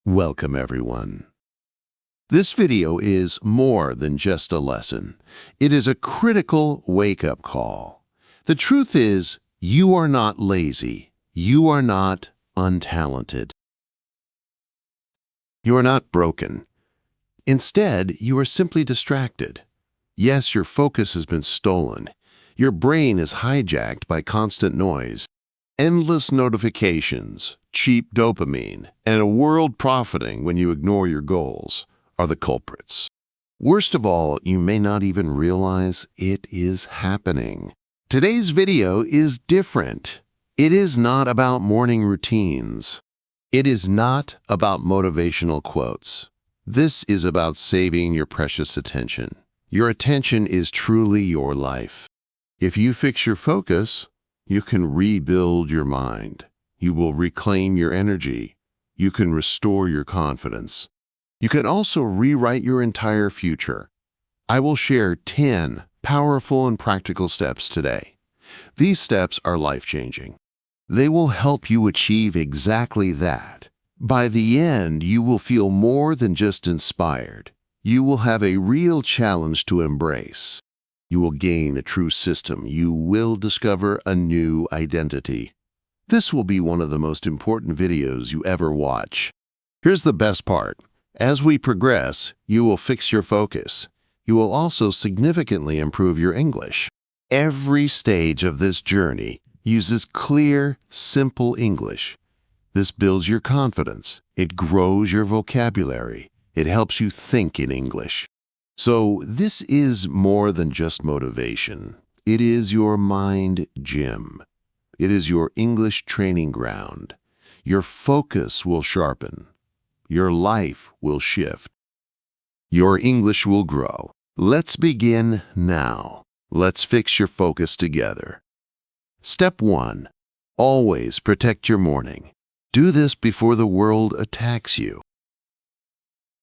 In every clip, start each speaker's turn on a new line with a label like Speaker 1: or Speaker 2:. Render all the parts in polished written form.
Speaker 1: Welcome everyone. This video is more than just a lesson. It is a critical wake-up call. The truth is, you are not lazy. You are not untalented. You are not broken. Instead, you are simply distracted. Yes, your focus has been stolen. Your brain is hijacked by constant noise, endless notifications, cheap dopamine, and a world profiting when you ignore your goals are the culprits. Worst of all, you may not even realize it is happening. Today's video is different. It is not about morning routines. It is not about motivational quotes. This is about saving your precious attention. Your attention is truly your life. If you fix your focus, you can rebuild your mind. You will reclaim your energy. You can restore your confidence. You can also rewrite your entire future. I will share 10 powerful and practical steps today. These steps are life-changing. They will help you achieve exactly that. By the end, you will feel more than just inspired. You will have a real challenge to embrace. You will gain a true system. You will discover a new identity. This will be one of the most important videos you ever watch. Here's the best part. As we progress, you will fix your focus. You will also significantly improve your English. Every stage of this journey uses clear, simple English. This builds your confidence. It grows your vocabulary. It helps you think in English. So this is more than just motivation. It is your mind gym. It is your English training ground. Your focus will sharpen. Your life will shift. Your English will grow. Let's begin now. Let's fix your focus together. Step 1. Always protect your morning. Do this before the world attacks you.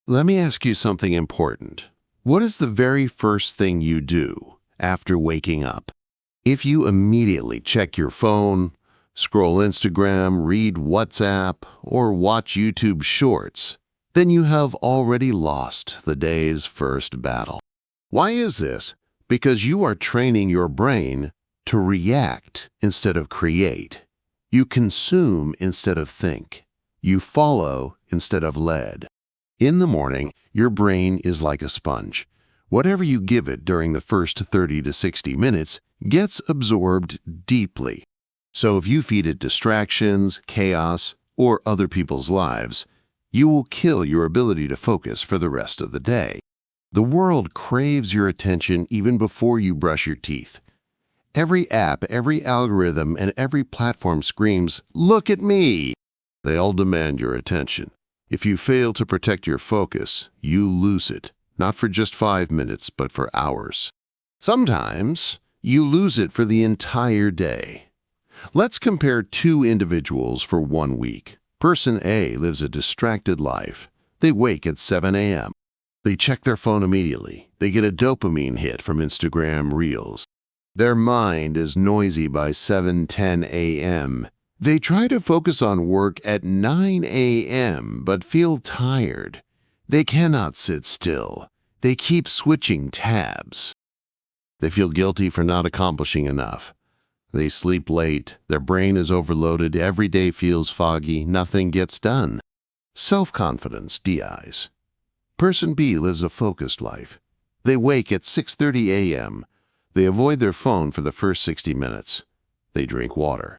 Speaker 1: Let me ask you something important. What is the very first thing you do after waking up? If you immediately check your phone, scroll Instagram, read WhatsApp, or watch YouTube Shorts, then you have already lost the day's first battle. Why is this? Because you are training your brain to react instead of create. You consume instead of think. You follow instead of lead. In the morning, your brain is like a sponge. Whatever you give it during the first 30 to 60 minutes gets absorbed deeply. So if you feed it distractions, chaos, or other people's lives, you will kill your ability to focus for the rest of the day. The world craves your attention even before you brush your teeth. Every app, every algorithm, and every platform screams, "Look at me!" They all demand your attention. If you fail to protect your focus, you lose it, not for just 5 minutes, but for hours. Sometimes, you lose it for the entire day. Let's compare two individuals for 1 week. Person A lives a distracted life. They wake at 7 a.m. They check their phone immediately. They get a dopamine hit from Instagram Reels. Their mind is noisy by 7:10 a.m. They try to focus on work at 9 a.m. but feel tired. They cannot sit still. They keep switching tabs. They feel guilty for not accomplishing enough. They sleep late. Their brain is overloaded. Every day feels foggy. Nothing gets done. Self-confidence dies. Person B lives a focused life. They wake at 6:30 a.m. They avoid their phone for the first 60 minutes. They drink water.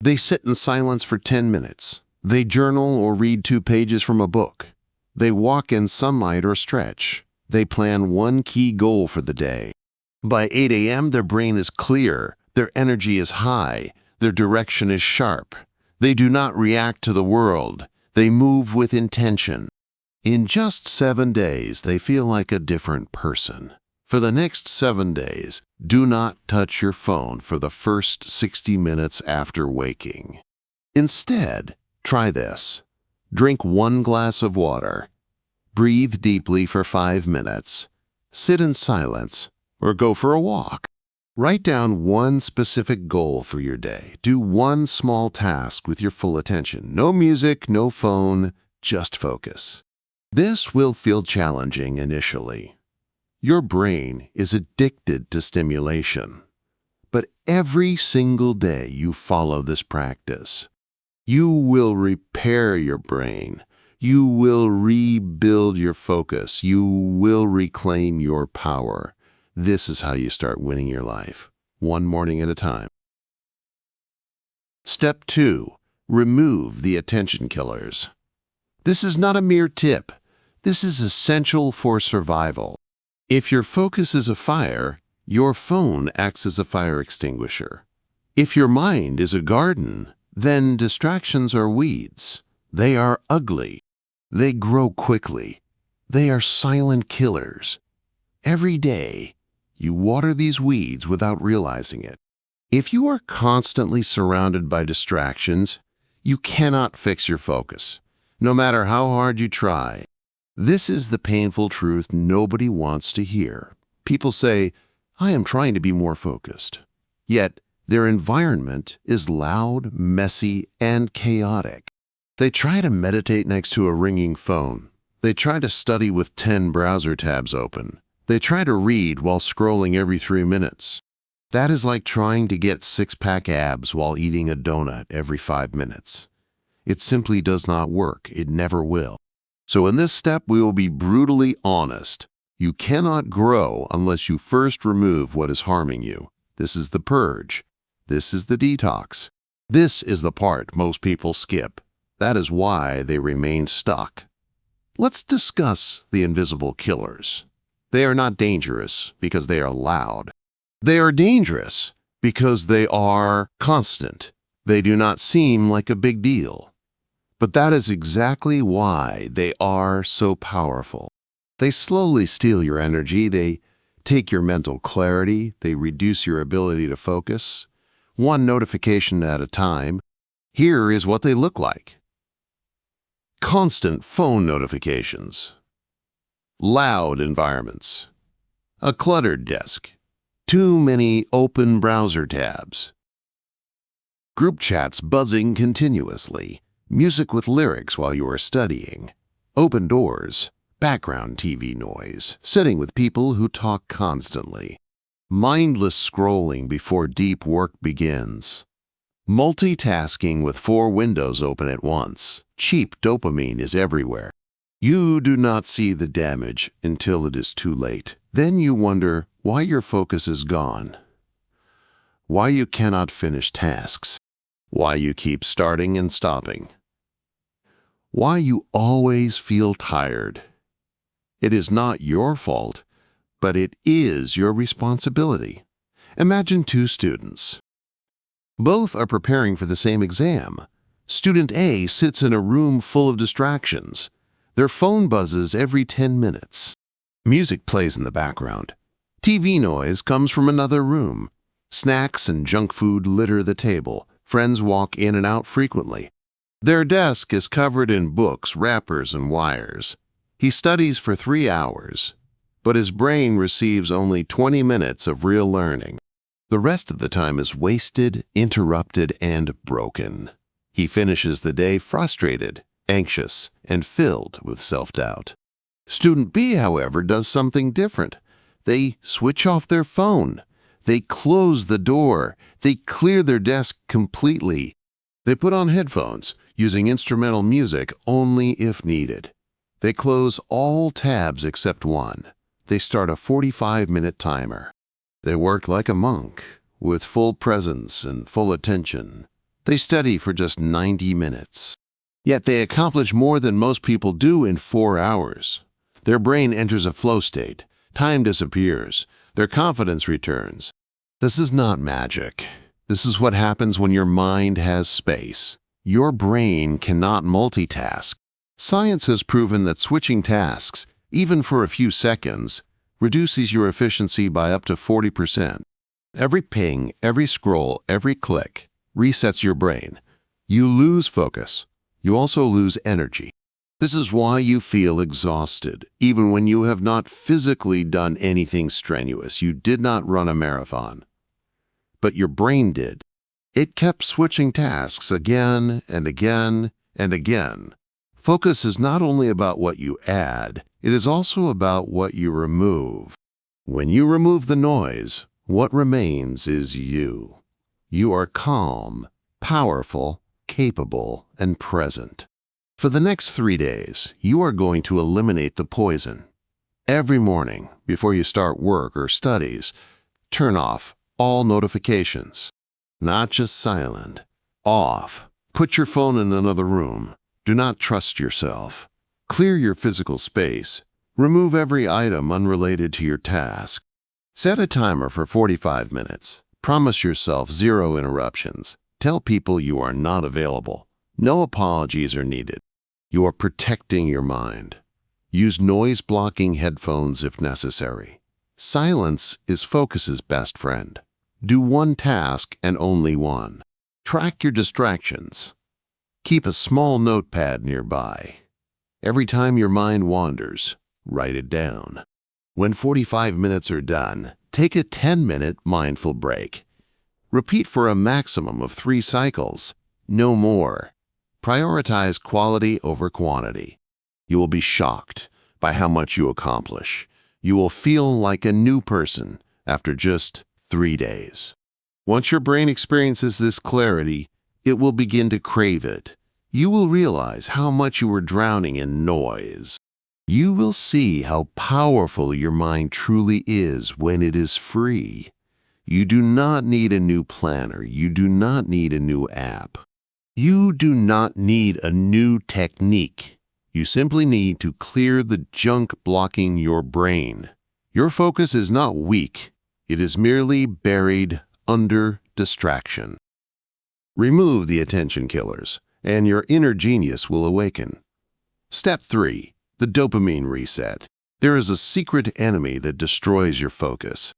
Speaker 1: They sit in silence for 10 minutes. They journal or read 2 pages from a book. They walk in sunlight or stretch. They plan one key goal for the day. By 8 a.m., their brain is clear. Their energy is high. Their direction is sharp. They do not react to the world. They move with intention. In just 7 days, they feel like a different person. For the next 7 days, do not touch your phone for the first 60 minutes after waking. Instead, try this. Drink 1 glass of water. Breathe deeply for 5 minutes. Sit in silence or go for a walk. Write down one specific goal for your day. Do one small task with your full attention. No music, no phone, just focus. This will feel challenging initially. Your brain is addicted to stimulation. But every single day you follow this practice, you will repair your brain. You will rebuild your focus. You will reclaim your power. This is how you start winning your life, one morning at a time. Step 2. Remove the attention killers. This is not a mere tip. This is essential for survival. If your focus is a fire, your phone acts as a fire extinguisher. If your mind is a garden, then distractions are weeds. They are ugly. They grow quickly. They are silent killers. Every day, you water these weeds without realizing it. If you are constantly surrounded by distractions, you cannot fix your focus, no matter how hard you try. This is the painful truth nobody wants to hear. People say, "I am trying to be more focused." Yet, their environment is loud, messy, and chaotic. They try to meditate next to a ringing phone. They try to study with 10 browser tabs open. They try to read while scrolling every 3 minutes. That is like trying to get six-pack abs while eating a donut every 5 minutes. It simply does not work. It never will. So in this step, we will be brutally honest. You cannot grow unless you first remove what is harming you. This is the purge. This is the detox. This is the part most people skip. That is why they remain stuck. Let's discuss the invisible killers. They are not dangerous because they are loud. They are dangerous because they are constant. They do not seem like a big deal. But that is exactly why they are so powerful. They slowly steal your energy. They take your mental clarity. They reduce your ability to focus, one notification at a time. Here is what they look like. Constant phone notifications. Loud environments. A cluttered desk. Too many open browser tabs. Group chats buzzing continuously. Music with lyrics while you are studying. Open doors. Background TV noise. Sitting with people who talk constantly. Mindless scrolling before deep work begins. Multitasking with 4 windows open at once. Cheap dopamine is everywhere. You do not see the damage until it is too late. Then you wonder why your focus is gone, why you cannot finish tasks, why you keep starting and stopping, why you always feel tired. It is not your fault, but it is your responsibility. Imagine 2 students. Both are preparing for the same exam. Student A sits in a room full of distractions. Their phone buzzes every 10 minutes. Music plays in the background. TV noise comes from another room. Snacks and junk food litter the table. Friends walk in and out frequently. Their desk is covered in books, wrappers, and wires. He studies for 3 hours, but his brain receives only 20 minutes of real learning. The rest of the time is wasted, interrupted, and broken. He finishes the day frustrated, anxious, and filled with self-doubt. Student B, however, does something different. They switch off their phone. They close the door. They clear their desk completely. They put on headphones, using instrumental music only if needed. They close all tabs except one. They start a 45-minute timer. They work like a monk, with full presence and full attention. They study for just 90 minutes. Yet they accomplish more than most people do in 4 hours. Their brain enters a flow state. Time disappears. Their confidence returns. This is not magic. This is what happens when your mind has space. Your brain cannot multitask. Science has proven that switching tasks, even for a few seconds, reduces your efficiency by up to 40%. Every ping, every scroll, every click resets your brain. You lose focus. You also lose energy. This is why you feel exhausted, even when you have not physically done anything strenuous. You did not run a marathon. But your brain did. It kept switching tasks again and again and again. Focus is not only about what you add, it is also about what you remove. When you remove the noise, what remains is you. You are calm, powerful, capable, and present. For the next 3 days, you are going to eliminate the poison. Every morning, before you start work or studies, turn off all notifications. Not just silent. Off. Put your phone in another room. Do not trust yourself. Clear your physical space. Remove every item unrelated to your task. Set a timer for 45 minutes. Promise yourself 0 interruptions. Tell people you are not available. No apologies are needed. You are protecting your mind. Use noise-blocking headphones if necessary. Silence is focus's best friend. Do one task and only one. Track your distractions. Keep a small notepad nearby. Every time your mind wanders, write it down. When 45 minutes are done, take a 10-minute mindful break. Repeat for a maximum of 3 cycles, no more. Prioritize quality over quantity. You will be shocked by how much you accomplish. You will feel like a new person after just 3 days. Once your brain experiences this clarity, it will begin to crave it. You will realize how much you were drowning in noise. You will see how powerful your mind truly is when it is free. You do not need a new planner. You do not need a new app. You do not need a new technique. You simply need to clear the junk blocking your brain. Your focus is not weak. It is merely buried under distraction. Remove the attention killers, and your inner genius will awaken. Step 3. The dopamine reset. There is a secret enemy that destroys your focus.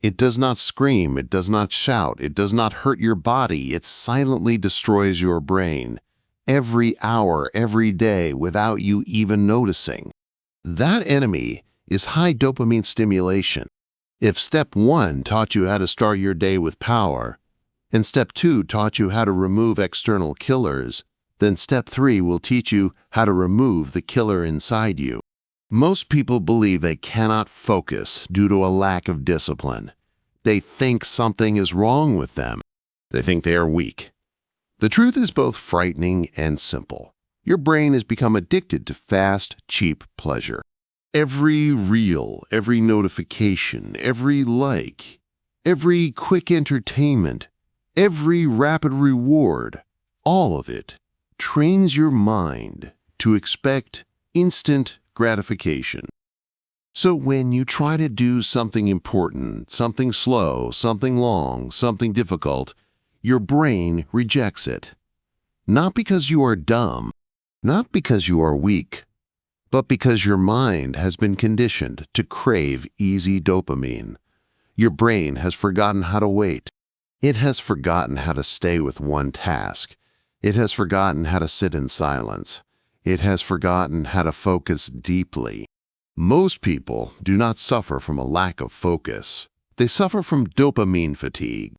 Speaker 1: It does not scream, it does not shout, it does not hurt your body, it silently destroys your brain. Every hour, every day, without you even noticing. That enemy is high dopamine stimulation. If Step 1 taught you how to start your day with power, and Step 2 taught you how to remove external killers, then Step 3 will teach you how to remove the killer inside you. Most people believe they cannot focus due to a lack of discipline. They think something is wrong with them. They think they are weak. The truth is both frightening and simple. Your brain has become addicted to fast, cheap pleasure. Every reel, every notification, every like, every quick entertainment, every rapid reward, all of it trains your mind to expect instant gratification. So when you try to do something important, something slow, something long, something difficult, your brain rejects it. Not because you are dumb, not because you are weak, but because your mind has been conditioned to crave easy dopamine. Your brain has forgotten how to wait. It has forgotten how to stay with one task. It has forgotten how to sit in silence. It has forgotten how to focus deeply. Most people do not suffer from a lack of focus. They suffer from dopamine fatigue.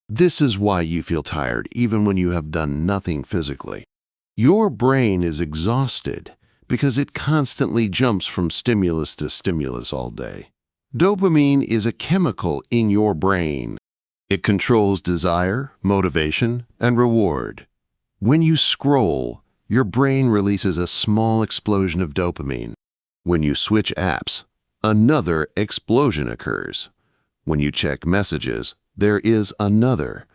Speaker 1: This is why you feel tired even when you have done nothing physically. Your brain is exhausted because it constantly jumps from stimulus to stimulus all day. Dopamine is a chemical in your brain. It controls desire, motivation, and reward. When you scroll, your brain releases a small explosion of dopamine. When you switch apps, another explosion occurs. When you check messages, there is another.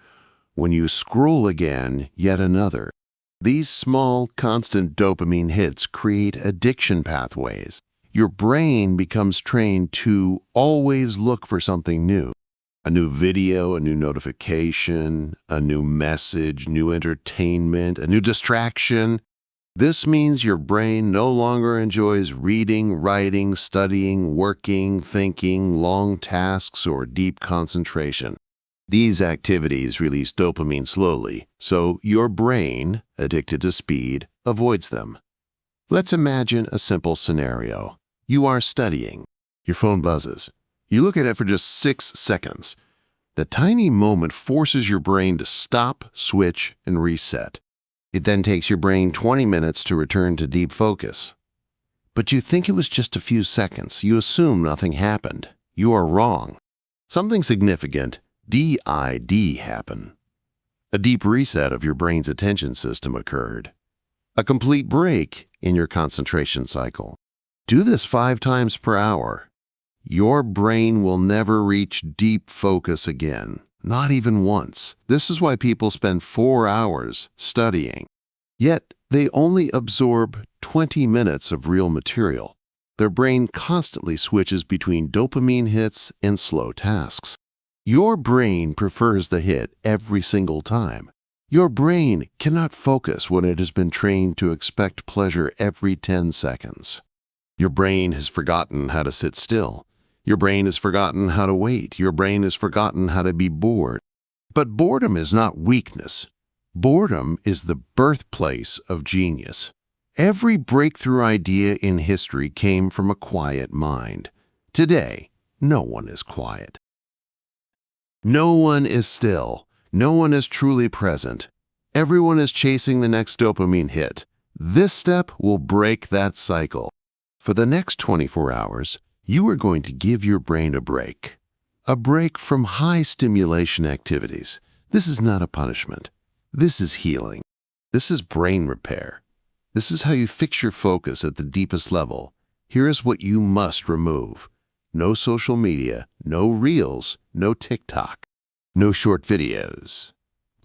Speaker 1: When you scroll again, yet another. These small, constant dopamine hits create addiction pathways. Your brain becomes trained to always look for something new. A new video, a new notification, a new message, new entertainment, a new distraction. This means your brain no longer enjoys reading, writing, studying, working, thinking, long tasks, or deep concentration. These activities release dopamine slowly, so your brain, addicted to speed, avoids them. Let's imagine a simple scenario. You are studying. Your phone buzzes. You look at it for just 6 seconds. The tiny moment forces your brain to stop, switch, and reset. It then takes your brain 20 minutes to return to deep focus. But you think it was just a few seconds. You assume nothing happened. You are wrong. Something significant, DID, happened. A deep reset of your brain's attention system occurred. A complete break in your concentration cycle. Do this 5 times per hour. Your brain will never reach deep focus again, not even once. This is why people spend 4 hours studying. Yet, they only absorb 20 minutes of real material. Their brain constantly switches between dopamine hits and slow tasks. Your brain prefers the hit every single time. Your brain cannot focus when it has been trained to expect pleasure every 10 seconds. Your brain has forgotten how to sit still. Your brain has forgotten how to wait. Your brain has forgotten how to be bored. But boredom is not weakness. Boredom is the birthplace of genius. Every breakthrough idea in history came from a quiet mind. Today, no one is quiet. No one is still. No one is truly present. Everyone is chasing the next dopamine hit. This step will break that cycle. For the next 24 hours, you are going to give your brain a break. A break from high stimulation activities. This is not a punishment. This is healing. This is brain repair. This is how you fix your focus at the deepest level. Here is what you must remove. No social media, no reels, no TikTok, no short videos,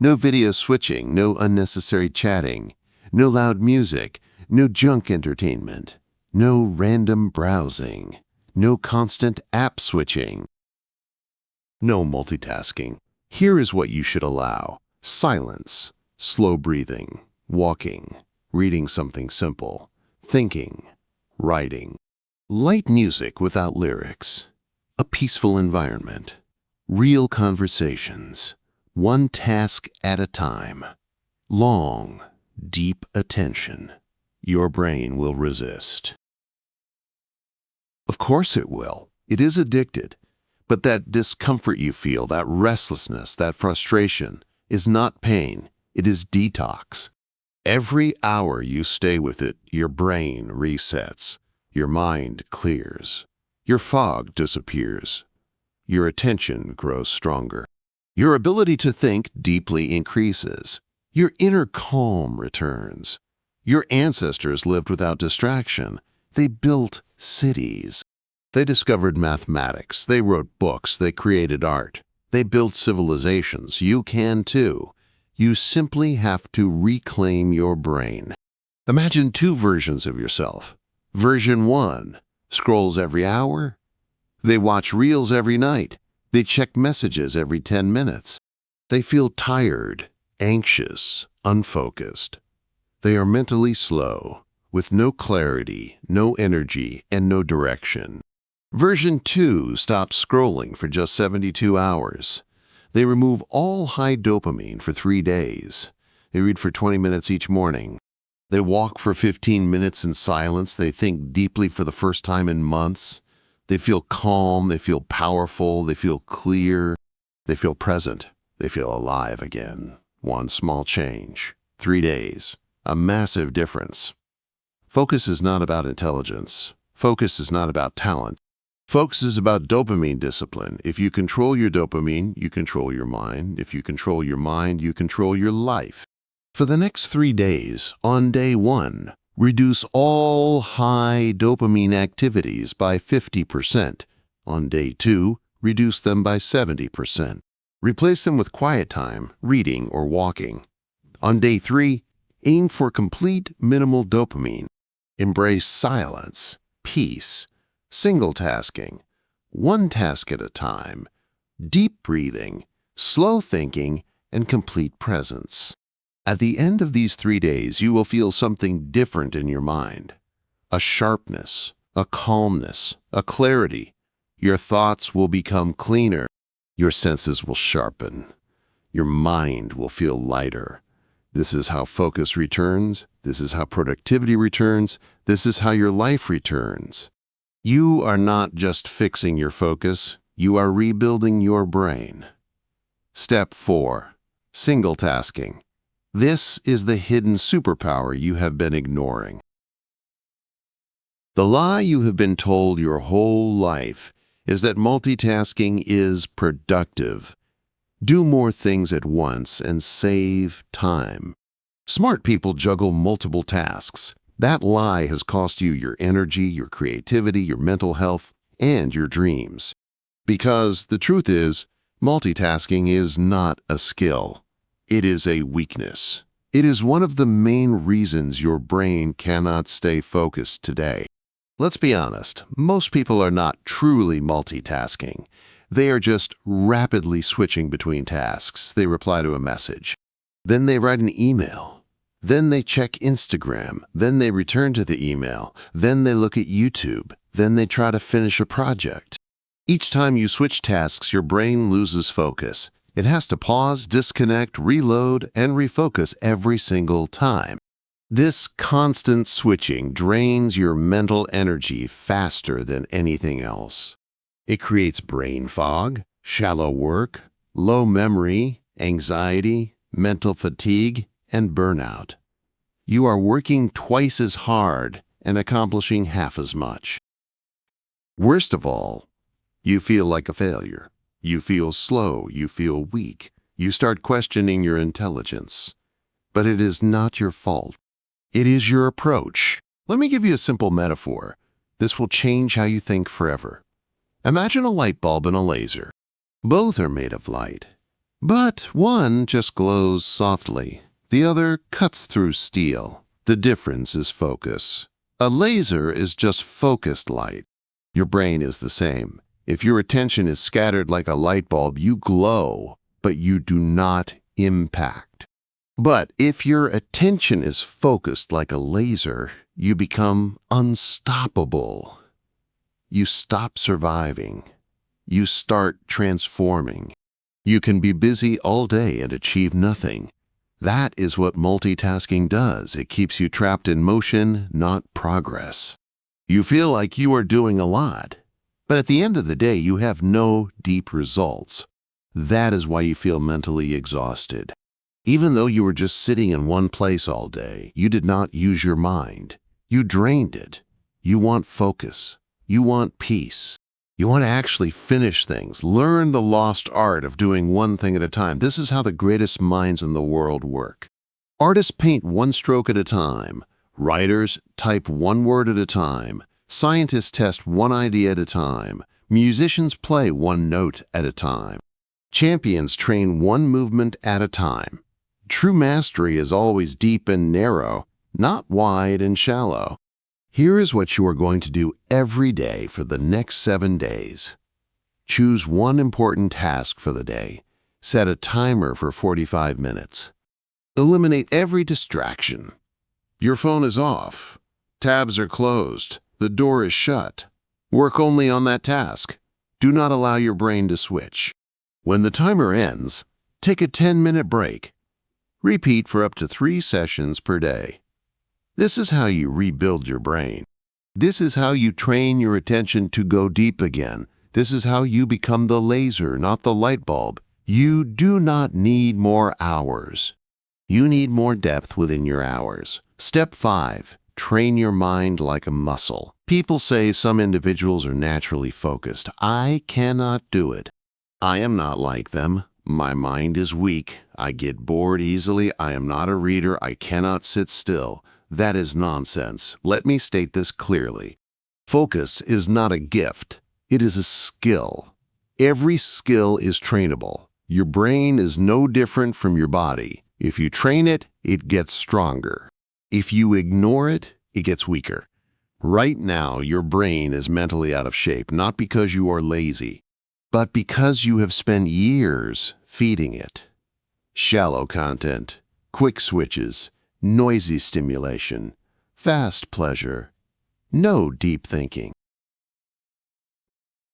Speaker 1: no video switching, no unnecessary chatting, no loud music, no junk entertainment, no random browsing, no constant app switching, no multitasking. Here is what you should allow. Silence, slow breathing, walking, reading something simple, thinking, writing. Light music without lyrics, a peaceful environment, real conversations, one task at a time, long, deep attention. Your brain will resist. Of course it will. It is addicted. But that discomfort you feel, that restlessness, that frustration, is not pain. It is detox. Every hour you stay with it, your brain resets. Your mind clears. Your fog disappears. Your attention grows stronger. Your ability to think deeply increases. Your inner calm returns. Your ancestors lived without distraction. They built cities. They discovered mathematics. They wrote books. They created art. They built civilizations. You can too. You simply have to reclaim your brain. Imagine 2 versions of yourself. Version 1 scrolls every hour. They watch reels every night. They check messages every 10 minutes. They feel tired, anxious, unfocused. They are mentally slow, with no clarity, no energy, and no direction. Version 2 stops scrolling for just 72 hours. They remove all high dopamine for 3 days. They read for 20 minutes each morning. They walk for 15 minutes in silence. They think deeply for the first time in months. They feel calm. They feel powerful. They feel clear. They feel present. They feel alive again. One small change. 3 days. A massive difference. Focus is not about intelligence. Focus is not about talent. Focus is about dopamine discipline. If you control your dopamine, you control your mind. If you control your mind, you control your life. For the next 3 days, on day 1, reduce all high dopamine activities by 50%. On day 2, reduce them by 70%. Replace them with quiet time, reading or walking. On day 3, aim for complete minimal dopamine. Embrace silence, peace, single tasking, one task at a time, deep breathing, slow thinking, and complete presence. At the end of these 3 days, you will feel something different in your mind. A sharpness, a calmness, a clarity. Your thoughts will become cleaner. Your senses will sharpen. Your mind will feel lighter. This is how focus returns. This is how productivity returns. This is how your life returns. You are not just fixing your focus, you are rebuilding your brain. Step 4. Single tasking. This is the hidden superpower you have been ignoring. The lie you have been told your whole life is that multitasking is productive. Do more things at once and save time. Smart people juggle multiple tasks. That lie has cost you your energy, your creativity, your mental health, and your dreams. Because the truth is, multitasking is not a skill. It is a weakness. It is one of the main reasons your brain cannot stay focused today. Let's be honest, most people are not truly multitasking. They are just rapidly switching between tasks. They reply to a message. Then they write an email. Then they check Instagram. Then they return to the email. Then they look at YouTube. Then they try to finish a project. Each time you switch tasks, your brain loses focus. It has to pause, disconnect, reload, and refocus every single time. This constant switching drains your mental energy faster than anything else. It creates brain fog, shallow work, low memory, anxiety, mental fatigue, and burnout. You are working twice as hard and accomplishing half as much. Worst of all, you feel like a failure. You feel slow. You feel weak. You start questioning your intelligence. But it is not your fault. It is your approach. Let me give you a simple metaphor. This will change how you think forever. Imagine a light bulb and a laser. Both are made of light. But one just glows softly. The other cuts through steel. The difference is focus. A laser is just focused light. Your brain is the same. If your attention is scattered like a light bulb, you glow, but you do not impact. But if your attention is focused like a laser, you become unstoppable. You stop surviving. You start transforming. You can be busy all day and achieve nothing. That is what multitasking does. It keeps you trapped in motion, not progress. You feel like you are doing a lot, but at the end of the day, you have no deep results. That is why you feel mentally exhausted. Even though you were just sitting in one place all day, you did not use your mind. You drained it. You want focus. You want peace. You want to actually finish things. Learn the lost art of doing one thing at a time. This is how the greatest minds in the world work. Artists paint one stroke at a time. Writers type one word at a time. Scientists test one idea at a time. Musicians play one note at a time. Champions train one movement at a time. True mastery is always deep and narrow, not wide and shallow. Here is what you are going to do every day for the next 7 days. Choose one important task for the day. Set a timer for 45 minutes. Eliminate every distraction. Your phone is off. Tabs are closed. The door is shut. Work only on that task. Do not allow your brain to switch. When the timer ends, take a 10-minute break. Repeat for up to 3 sessions per day. This is how you rebuild your brain. This is how you train your attention to go deep again. This is how you become the laser, not the light bulb. You do not need more hours. You need more depth within your hours. Step 5. Train your mind like a muscle. People say some individuals are naturally focused. I cannot do it. I am not like them. My mind is weak. I get bored easily. I am not a reader. I cannot sit still. That is nonsense. Let me state this clearly. Focus is not a gift. It is a skill. Every skill is trainable. Your brain is no different from your body. If you train it, it gets stronger. If you ignore it, it gets weaker. Right now, your brain is mentally out of shape, not because you are lazy, but because you have spent years feeding it. Shallow content, quick switches, noisy stimulation, fast pleasure, no deep thinking.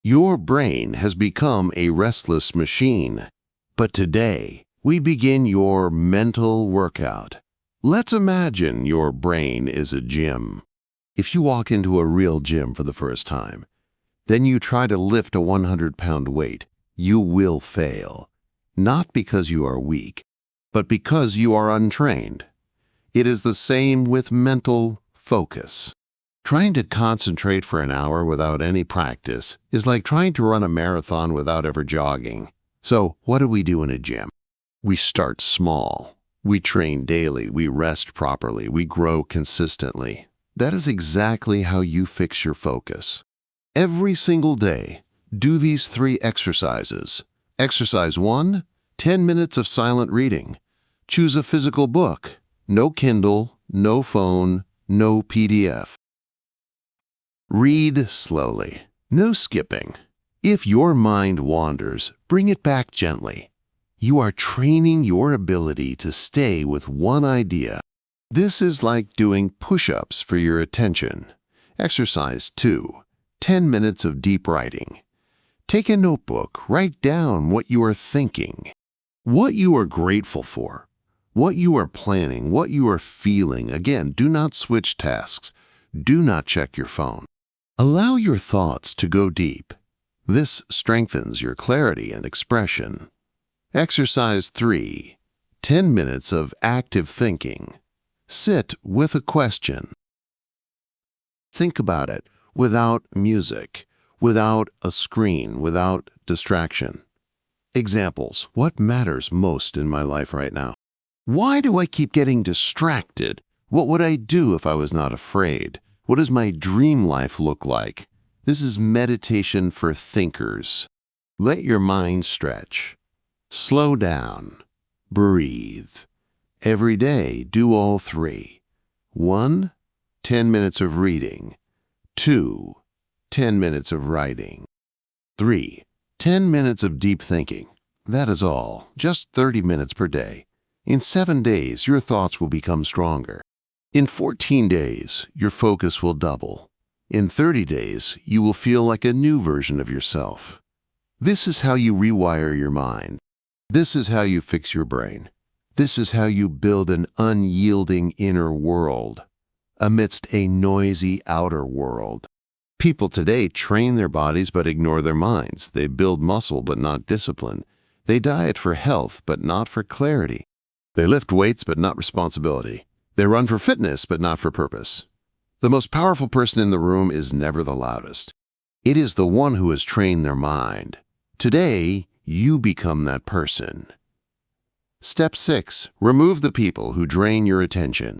Speaker 1: Your brain has become a restless machine. But today, we begin your mental workout. Let's imagine your brain is a gym. If you walk into a real gym for the first time, then you try to lift a 100-pound weight, you will fail. Not because you are weak, but because you are untrained. It is the same with mental focus. Trying to concentrate for an hour without any practice is like trying to run a marathon without ever jogging. So, what do we do in a gym? We start small. We train daily. We rest properly. We grow consistently. That is exactly how you fix your focus. Every single day, do these 3 exercises. Exercise 1, 10 minutes of silent reading. Choose a physical book. No Kindle, no phone, no PDF. Read slowly. No skipping. If your mind wanders, bring it back gently. You are training your ability to stay with one idea. This is like doing push-ups for your attention. Exercise 2, 10 minutes of deep writing. Take a notebook, write down what you are thinking, what you are grateful for, what you are planning, what you are feeling. Again, do not switch tasks. Do not check your phone. Allow your thoughts to go deep. This strengthens your clarity and expression. Exercise 3, 10 minutes of active thinking. Sit with a question. Think about it without music, without a screen, without distraction. Examples. What matters most in my life right now? Why do I keep getting distracted? What would I do if I was not afraid? What does my dream life look like? This is meditation for thinkers. Let your mind stretch. Slow down. Breathe. Every day, do all 3. 1, 10 minutes of reading. 2, 10 minutes of writing. 3, 10 minutes of deep thinking. That is all, just 30 minutes per day. In 7 days, your thoughts will become stronger. In 14 days, your focus will double. In 30 days, you will feel like a new version of yourself. This is how you rewire your mind. This is how you fix your brain. This is how you build an unyielding inner world amidst a noisy outer world. People today train their bodies but ignore their minds. They build muscle but not discipline. They diet for health but not for clarity. They lift weights but not responsibility. They run for fitness but not for purpose. The most powerful person in the room is never the loudest. It is the one who has trained their mind. Today, you become that person. Step 6. Remove the people who drain your attention.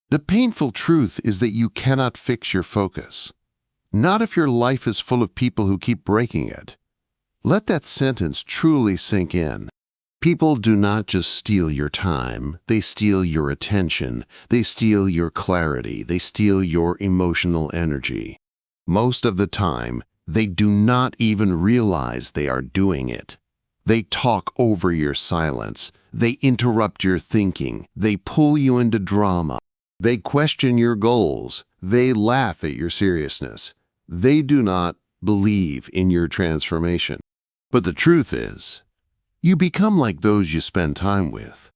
Speaker 1: The painful truth is that you cannot fix your focus. Not if your life is full of people who keep breaking it. Let that sentence truly sink in. People do not just steal your time, they steal your attention, they steal your clarity, they steal your emotional energy. Most of the time, they do not even realize they are doing it. They talk over your silence, they interrupt your thinking, they pull you into drama, they question your goals, they laugh at your seriousness. They do not believe in your transformation. But the truth is, you become like those you spend time with.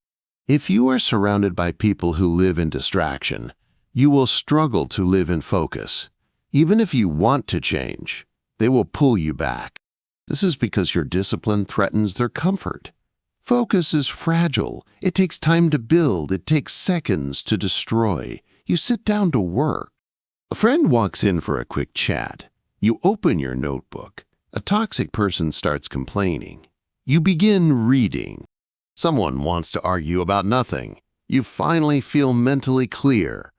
Speaker 1: If you are surrounded by people who live in distraction, you will struggle to live in focus. Even if you want to change, they will pull you back. This is because your discipline threatens their comfort. Focus is fragile. It takes time to build. It takes seconds to destroy. You sit down to work. A friend walks in for a quick chat. You open your notebook. A toxic person starts complaining. You begin reading. Someone wants to argue about nothing. You finally feel mentally clear.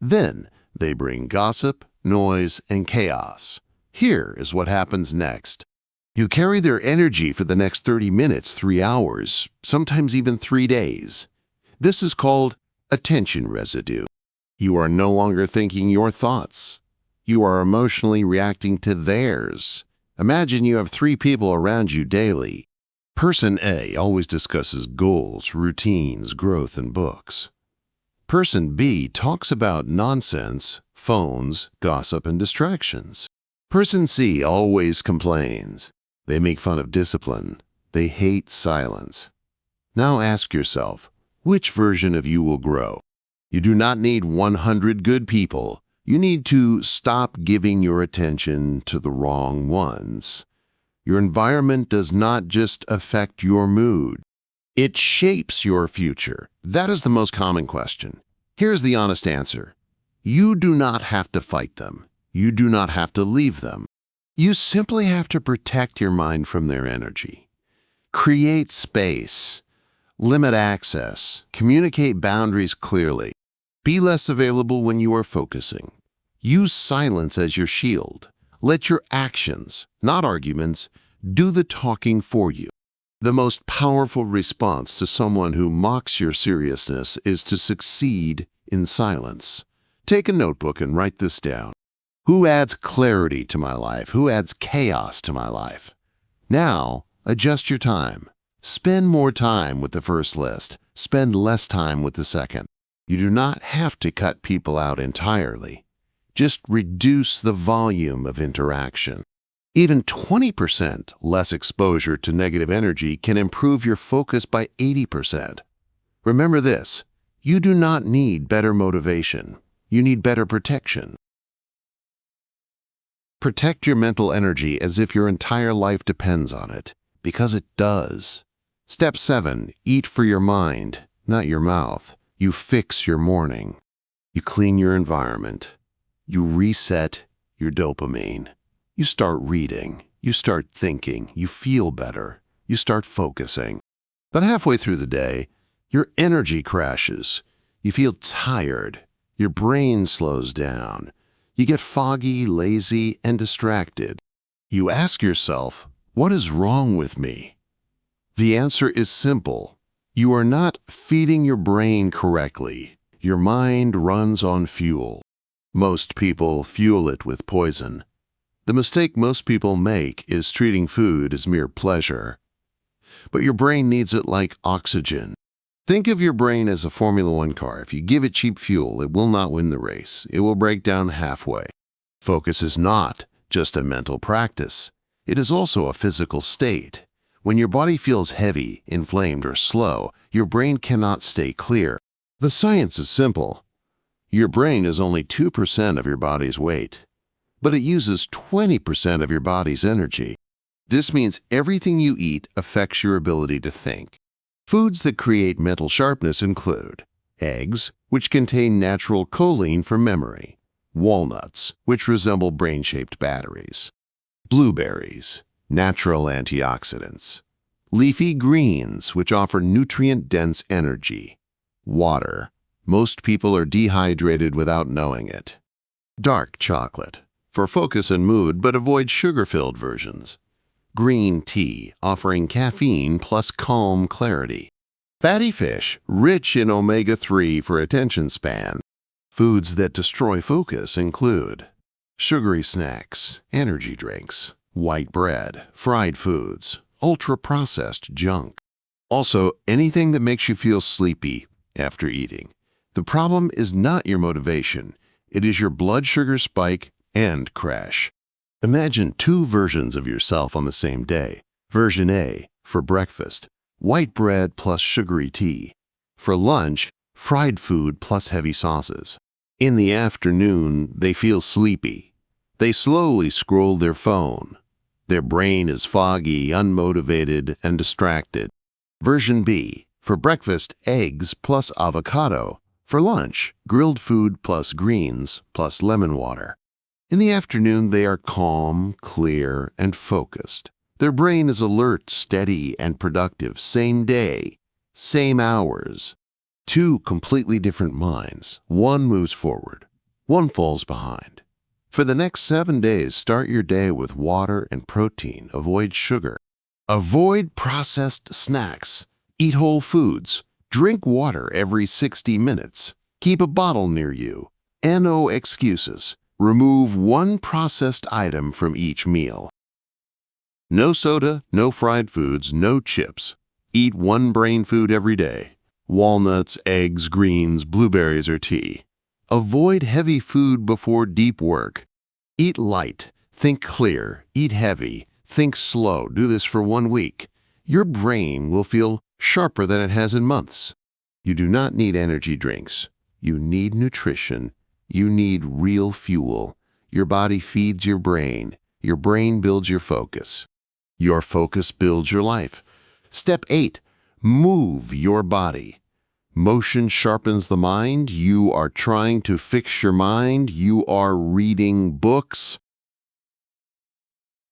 Speaker 1: Then they bring gossip, noise, and chaos. Here is what happens next. You carry their energy for the next 30 minutes, 3 hours, sometimes even 3 days. This is called attention residue. You are no longer thinking your thoughts. You are emotionally reacting to theirs. Imagine you have 3 people around you daily. Person A always discusses goals, routines, growth, and books. Person B talks about nonsense, phones, gossip, and distractions. Person C always complains. They make fun of discipline. They hate silence. Now ask yourself, which version of you will grow? You do not need 100 good people. You need to stop giving your attention to the wrong ones. Your environment does not just affect your mood. It shapes your future. That is the most common question. Here's the honest answer. You do not have to fight them. You do not have to leave them. You simply have to protect your mind from their energy. Create space. Limit access. Communicate boundaries clearly. Be less available when you are focusing. Use silence as your shield. Let your actions, not arguments, do the talking for you. The most powerful response to someone who mocks your seriousness is to succeed in silence. Take a notebook and write this down. Who adds clarity to my life? Who adds chaos to my life? Now, adjust your time. Spend more time with the first list. Spend less time with the second. You do not have to cut people out entirely. Just reduce the volume of interaction. Even 20% less exposure to negative energy can improve your focus by 80%. Remember this, you do not need better motivation. You need better protection. Protect your mental energy as if your entire life depends on it, because it does. Step 7, eat for your mind, not your mouth. You fix your morning. You clean your environment. You reset your dopamine. You start reading. You start thinking. You feel better. You start focusing. But halfway through the day, your energy crashes. You feel tired. Your brain slows down. You get foggy, lazy, and distracted. You ask yourself, what is wrong with me? The answer is simple. You are not feeding your brain correctly. Your mind runs on fuel. Most people fuel it with poison. The mistake most people make is treating food as mere pleasure. But your brain needs it like oxygen. Think of your brain as a Formula One car. If you give it cheap fuel, it will not win the race. It will break down halfway. Focus is not just a mental practice. It is also a physical state. When your body feels heavy, inflamed, or slow, your brain cannot stay clear. The science is simple. Your brain is only 2% of your body's weight, but it uses 20% of your body's energy. This means everything you eat affects your ability to think. Foods that create mental sharpness include eggs, which contain natural choline for memory, walnuts, which resemble brain-shaped batteries, blueberries, natural antioxidants, leafy greens, which offer nutrient-dense energy, water. Most people are dehydrated without knowing it. Dark chocolate, for focus and mood, but avoid sugar-filled versions. Green tea, offering caffeine plus calm clarity. Fatty fish, rich in omega-3 for attention span. Foods that destroy focus include sugary snacks, energy drinks, white bread, fried foods, ultra-processed junk. Also, anything that makes you feel sleepy after eating. The problem is not your motivation. It is your blood sugar spike and crash. Imagine two versions of yourself on the same day. Version A, for breakfast, white bread plus sugary tea. For lunch, fried food plus heavy sauces. In the afternoon, they feel sleepy. They slowly scroll their phone. Their brain is foggy, unmotivated, and distracted. Version B, for breakfast, eggs plus avocado. For lunch, grilled food plus greens plus lemon water. In the afternoon, they are calm, clear, and focused. Their brain is alert, steady, and productive. Same day, same hours. Two completely different minds. One moves forward. One falls behind. For the next 7 days, start your day with water and protein. Avoid sugar. Avoid processed snacks. Eat whole foods. Drink water every 60 minutes. Keep a bottle near you. No excuses. Remove one processed item from each meal. No soda, no fried foods, no chips. Eat one brain food every day. Walnuts, eggs, greens, blueberries, or tea. Avoid heavy food before deep work. Eat light. Think clear. Eat heavy. Think slow. Do this for 1 week. Your brain will feel sharper than it has in months. You do not need energy drinks. You need nutrition. You need real fuel. Your body feeds your brain. Your brain builds your focus. Your focus builds your life. Step 8. Move your body. Motion sharpens the mind. You are trying to fix your mind. You are reading books.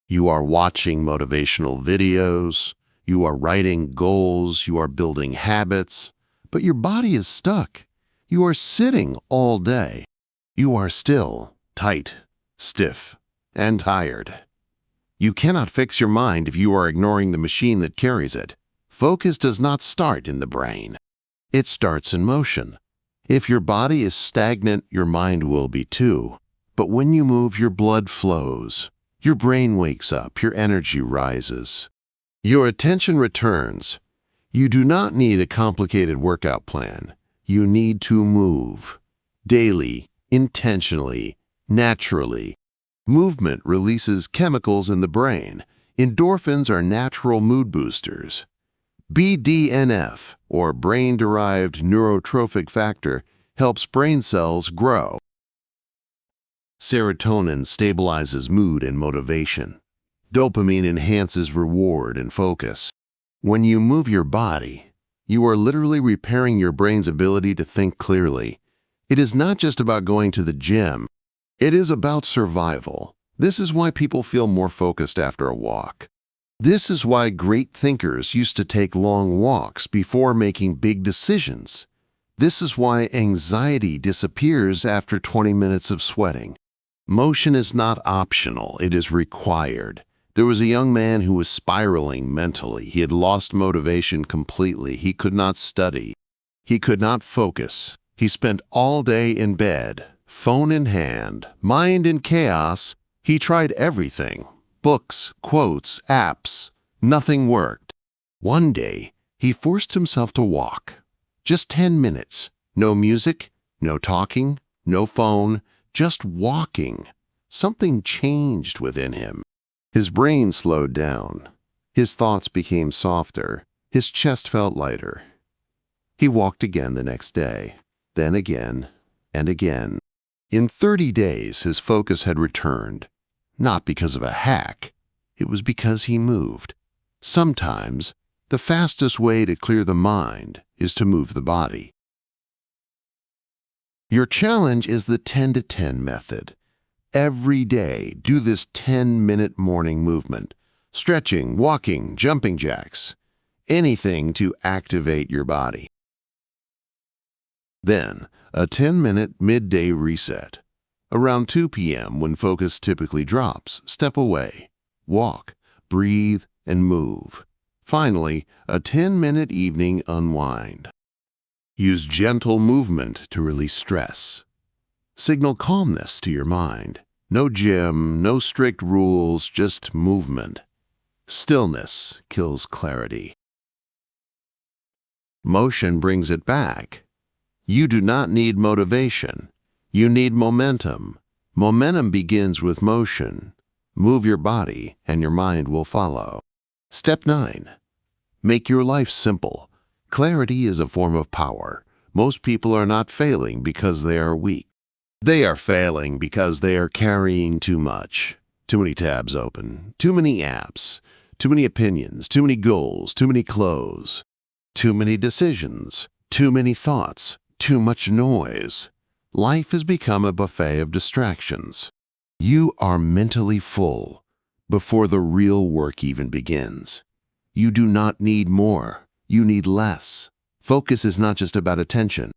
Speaker 1: You are watching motivational videos. You are writing goals. You are building habits. But your body is stuck. You are sitting all day. You are still tight, stiff, and tired. You cannot fix your mind if you are ignoring the machine that carries it. Focus does not start in the brain. It starts in motion. If your body is stagnant, your mind will be too. But when you move, your blood flows. Your brain wakes up. Your energy rises. Your attention returns. You do not need a complicated workout plan. You need to move. Daily, intentionally, naturally. Movement releases chemicals in the brain. Endorphins are natural mood boosters. BDNF, or brain-derived neurotrophic factor, helps brain cells grow. Serotonin stabilizes mood and motivation. Dopamine enhances reward and focus. When you move your body, you are literally repairing your brain's ability to think clearly. It is not just about going to the gym. It is about survival. This is why people feel more focused after a walk. This is why great thinkers used to take long walks before making big decisions. This is why anxiety disappears after 20 minutes of sweating. Motion is not optional, it is required. There was a young man who was spiraling mentally. He had lost motivation completely. He could not study. He could not focus. He spent all day in bed, phone in hand, mind in chaos. He tried everything. Books, quotes, apps. Nothing worked. One day, he forced himself to walk. Just 10 minutes. No music, no talking, no phone, just walking. Something changed within him. His brain slowed down. His thoughts became softer. His chest felt lighter. He walked again the next day, then again and again. In 30 days, his focus had returned. Not because of a hack. It was because he moved. Sometimes, the fastest way to clear the mind is to move the body. Your challenge is the 10 to 10 method. Every day, do this 10-minute morning movement. Stretching, walking, jumping jacks. Anything to activate your body. Then, a 10-minute midday reset. Around 2 p.m., when focus typically drops, step away, walk, breathe, and move. Finally, a 10-minute evening unwind. Use gentle movement to release stress. Signal calmness to your mind. No gym, no strict rules, just movement. Stillness kills clarity. Motion brings it back. You do not need motivation. You need momentum. Momentum begins with motion. Move your body and your mind will follow. Step 9. Make your life simple. Clarity is a form of power. Most people are not failing because they are weak. They are failing because they are carrying too much. Too many tabs open, too many apps, too many opinions, too many goals, too many clothes, too many decisions, too many thoughts, too much noise. Life has become a buffet of distractions. You are mentally full before the real work even begins. You do not need more. You need less. Focus is not just about attention.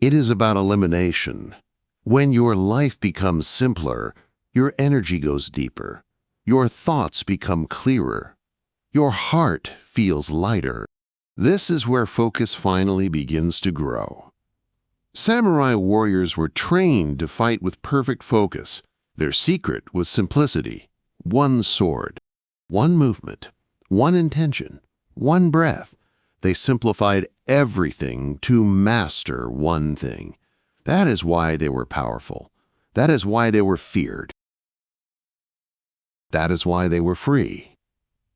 Speaker 1: It is about elimination. When your life becomes simpler, your energy goes deeper. Your thoughts become clearer. Your heart feels lighter. This is where focus finally begins to grow. Samurai warriors were trained to fight with perfect focus. Their secret was simplicity. One sword, one movement, one intention, one breath. They simplified everything to master one thing. That is why they were powerful. That is why they were feared. That is why they were free.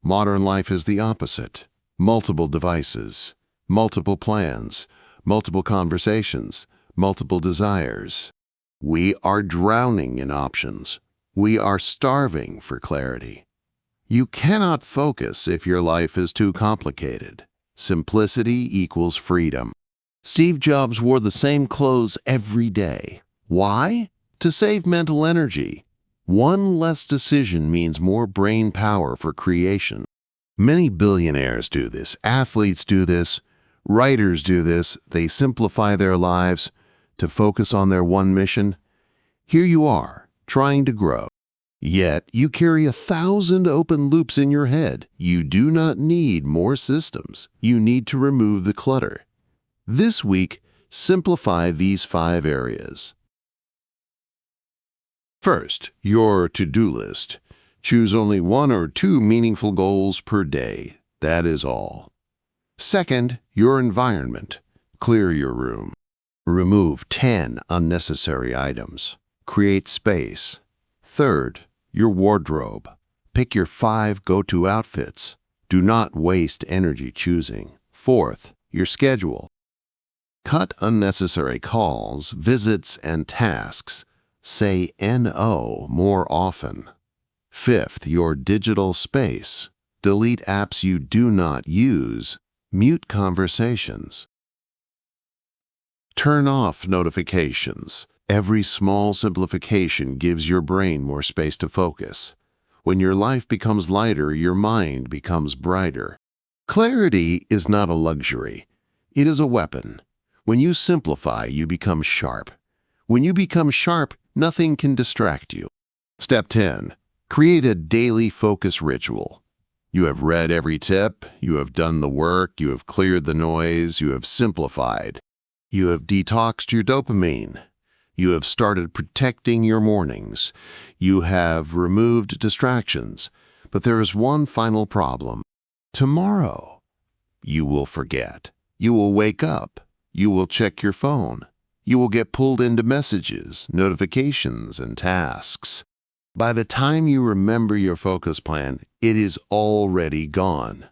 Speaker 1: Modern life is the opposite. Multiple devices, multiple plans, multiple conversations, multiple desires. We are drowning in options. We are starving for clarity. You cannot focus if your life is too complicated. Simplicity equals freedom. Steve Jobs wore the same clothes every day. Why? To save mental energy. One less decision means more brain power for creation. Many billionaires do this, athletes do this, writers do this. They simplify their lives to focus on their one mission. Here you are, trying to grow. Yet you carry 1,000 open loops in your head. You do not need more systems. You need to remove the clutter. This week, simplify these 5 areas. First, your to-do list. Choose only 1 or 2 meaningful goals per day. That is all. Second, your environment. Clear your room. Remove 10 unnecessary items. Create space. Third, your wardrobe. Pick your 5 go-to outfits. Do not waste energy choosing. Fourth, your schedule. Cut unnecessary calls, visits, and tasks. Say no more often. Fifth, your digital space. Delete apps you do not use. Mute conversations. Turn off notifications. Every small simplification gives your brain more space to focus. When your life becomes lighter, your mind becomes brighter. Clarity is not a luxury. It is a weapon. When you simplify, you become sharp. When you become sharp, nothing can distract you. Step 10. Create a daily focus ritual. You have read every tip, you have done the work, you have cleared the noise, you have simplified. You have detoxed your dopamine. You have started protecting your mornings. You have removed distractions. But there is one final problem. Tomorrow, you will forget. You will wake up. You will check your phone. You will get pulled into messages, notifications, and tasks. By the time you remember your focus plan, it is already gone.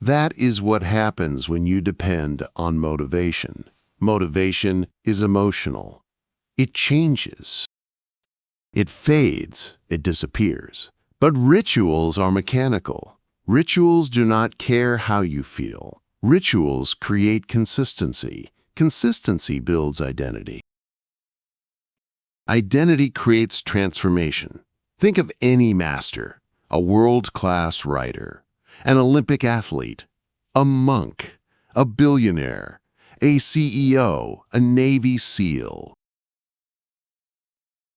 Speaker 1: That is what happens when you depend on motivation. Motivation is emotional. It changes. It fades. It disappears. But rituals are mechanical. Rituals do not care how you feel. Rituals create consistency. Consistency builds identity. Identity creates transformation. Think of any master, a world-class writer, an Olympic athlete, a monk, a billionaire, a CEO, a Navy SEAL.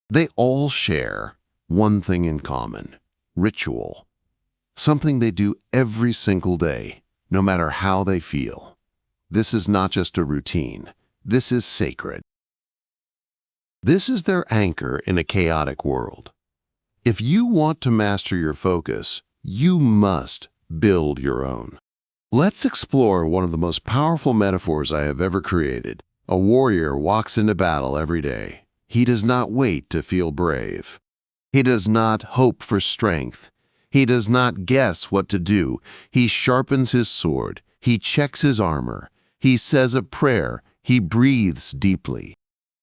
Speaker 1: They all share one thing in common: ritual. Something they do every single day, no matter how they feel. This is not just a routine. This is sacred. This is their anchor in a chaotic world. If you want to master your focus, you must build your own. Let's explore one of the most powerful metaphors I have ever created. A warrior walks into battle every day. He does not wait to feel brave. He does not hope for strength. He does not guess what to do. He sharpens his sword. He checks his armor. He says a prayer. He breathes deeply.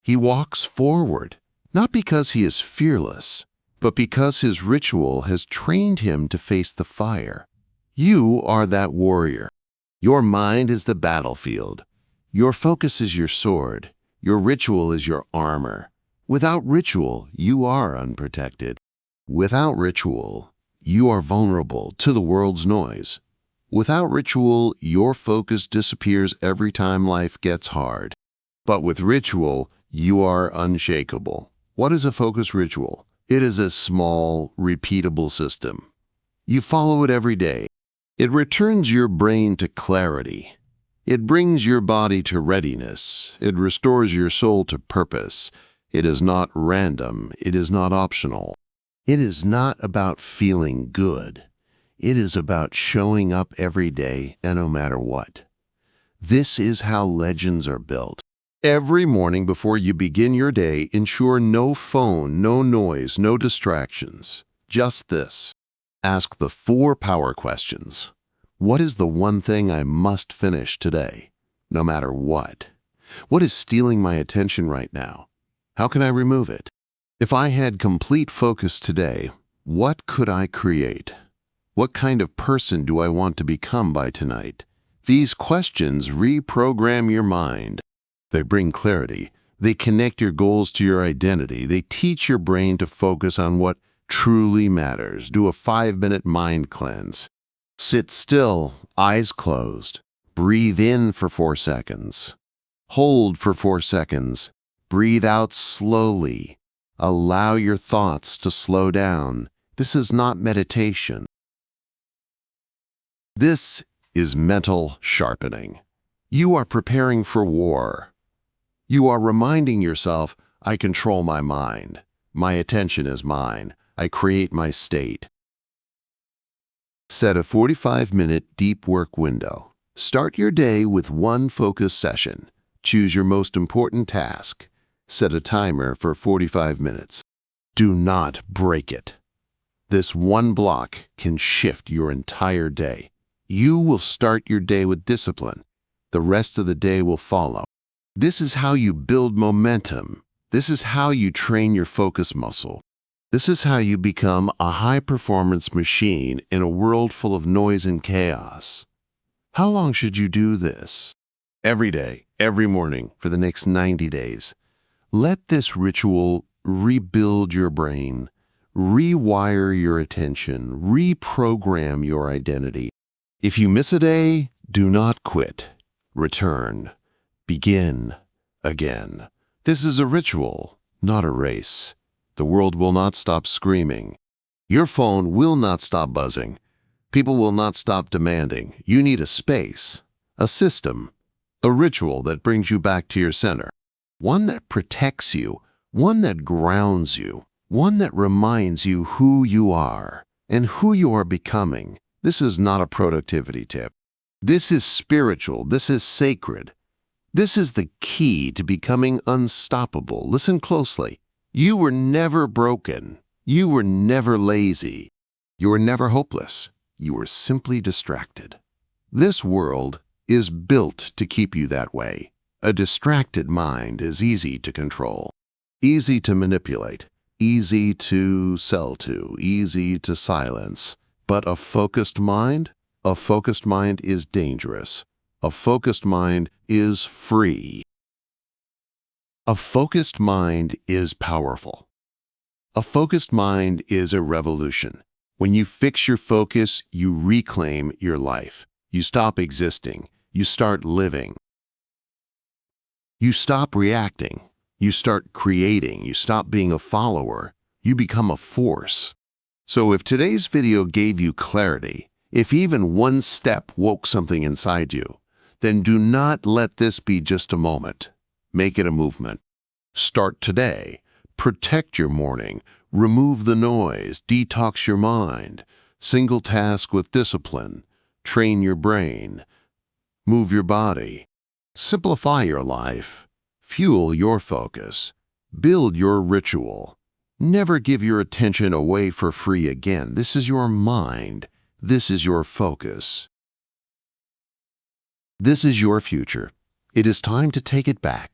Speaker 1: He walks forward, not because he is fearless, but because his ritual has trained him to face the fire. You are that warrior. Your mind is the battlefield. Your focus is your sword. Your ritual is your armor. Without ritual, you are unprotected. Without ritual, you are vulnerable to the world's noise. Without ritual, your focus disappears every time life gets hard. But with ritual, you are unshakable. What is a focus ritual? It is a small, repeatable system. You follow it every day. It returns your brain to clarity. It brings your body to readiness. It restores your soul to purpose. It is not random. It is not optional. It is not about feeling good. It is about showing up every day and no matter what. This is how legends are built. Every morning before you begin your day, ensure no phone, no noise, no distractions. Just this. Ask the 4 power questions. What is the one thing I must finish today, no matter what? What is stealing my attention right now? How can I remove it? If I had complete focus today, what could I create? What kind of person do I want to become by tonight? These questions reprogram your mind. They bring clarity. They connect your goals to your identity. They teach your brain to focus on what truly matters. Do a 5-minute mind cleanse. Sit still, eyes closed. Breathe in for 4 seconds. Hold for 4 seconds. Breathe out slowly. Allow your thoughts to slow down. This is not meditation. This is mental sharpening. You are preparing for war. You are reminding yourself, I control my mind. My attention is mine. I create my state. Set a 45-minute deep work window. Start your day with one focus session. Choose your most important task. Set a timer for 45 minutes. Do not break it. This one block can shift your entire day. You will start your day with discipline. The rest of the day will follow. This is how you build momentum. This is how you train your focus muscle. This is how you become a high-performance machine in a world full of noise and chaos. How long should you do this? Every day, every morning, for the next 90 days. Let this ritual rebuild your brain, rewire your attention, reprogram your identity. If you miss a day, do not quit. Return. Begin again. This is a ritual, not a race. The world will not stop screaming. Your phone will not stop buzzing. People will not stop demanding. You need a space, a system, a ritual that brings you back to your center. One that protects you, one that grounds you, one that reminds you who you are and who you are becoming. This is not a productivity tip. This is spiritual. This is sacred. This is the key to becoming unstoppable. Listen closely. You were never broken. You were never lazy. You were never hopeless. You were simply distracted. This world is built to keep you that way. A distracted mind is easy to control, easy to manipulate, easy to sell to, easy to silence. But a focused mind is dangerous. A focused mind is free. A focused mind is powerful. A focused mind is a revolution. When you fix your focus, you reclaim your life. You stop existing. You start living. You stop reacting. You start creating. You stop being a follower. You become a force. So if today's video gave you clarity, if even one step woke something inside you, then do not let this be just a moment. Make it a movement. Start today. Protect your morning. Remove the noise. Detox your mind. Single task with discipline. Train your brain. Move your body. Simplify your life. Fuel your focus. Build your ritual. Never give your attention away for free again. This is your mind. This is your focus. This is your future. It is time to take it back.